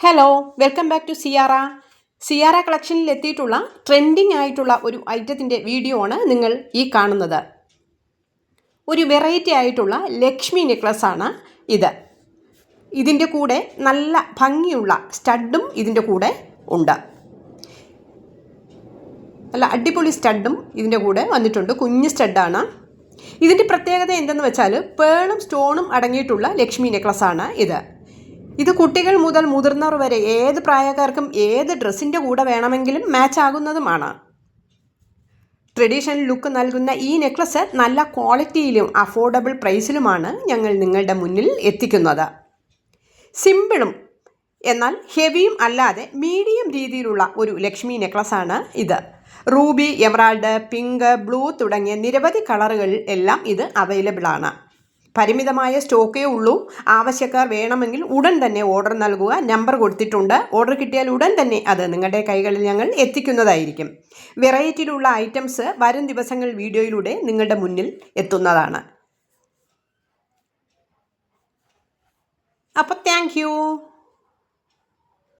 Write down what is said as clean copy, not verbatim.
Hello welcome back to സിയാറ കളക്ഷനിൽ എത്തിയിട്ടുള്ള ട്രെൻഡിങ് ആയിട്ടുള്ള ഒരു ഐറ്റത്തിൻ്റെ വീഡിയോ ആണ് നിങ്ങൾ ഈ കാണുന്നത്. ഒരു വെറൈറ്റി ആയിട്ടുള്ള ലക്ഷ്മി നെക്ലസ് ആണ് ഇത്. ഇതിൻ്റെ കൂടെ നല്ല ഭംഗിയുള്ള സ്റ്റഡും ഇതിൻ്റെ കൂടെ ഉണ്ട്. നല്ല അടിപൊളി സ്റ്റഡും ഇതിൻ്റെ കൂടെ വന്നിട്ടുണ്ട്. കുഞ്ഞ് സ്റ്റഡാണ്. ഇതിൻ്റെ പ്രത്യേകത എന്തെന്ന് വെച്ചാൽ പേളും സ്റ്റോണും അടങ്ങിയിട്ടുള്ള ലക്ഷ്മി നെക്ലസ് ആണ് ഇത്. ഇത് കുട്ടികൾ മുതൽ മുതിർന്നവർ വരെ ഏത് പ്രായക്കാർക്കും ഏത് ഡ്രസ്സിൻ്റെ കൂടെ വേണമെങ്കിലും മാച്ച് ആകുന്നതുമാണ്. ട്രഡീഷണൽ ലുക്ക് നൽകുന്ന ഈ നെക്ലസ് നല്ല ക്വാളിറ്റിയിലും അഫോർഡബിൾ പ്രൈസിലുമാണ് ഞങ്ങൾ നിങ്ങളുടെ മുന്നിൽ എത്തിക്കുന്നത്. സിമ്പിളും എന്നാൽ ഹെവിയും അല്ലാതെ മീഡിയം രീതിയിലുള്ള ഒരു ലക്ഷ്മി നെക്ലസ്സാണ് ഇത്. റൂബി, എമറാൾഡ്, പിങ്ക്, ബ്ലൂ തുടങ്ങിയ നിരവധി കളറുകളിൽ എല്ലാം ഇത് അവൈലബിൾ ആണ്. പരിമിതമായ സ്റ്റോക്കേ ഉള്ളൂ. ആവശ്യക്കാർ വേണമെങ്കിൽ ഉടൻ തന്നെ ഓർഡർ നൽകുക. നമ്പർ കൊടുത്തിട്ടുണ്ട്. ഓർഡർ കിട്ടിയാൽ ഉടൻ തന്നെ അത് നിങ്ങളുടെ കൈകളിൽ ഞങ്ങൾ എത്തിക്കുന്നതായിരിക്കും. വെറൈറ്റിയിലുള്ള ഐറ്റംസ് വരും ദിവസങ്ങൾ വീഡിയോയിലൂടെ നിങ്ങളുടെ മുന്നിൽ എത്തുന്നതാണ്. അപ്പോൾ താങ്ക് യു.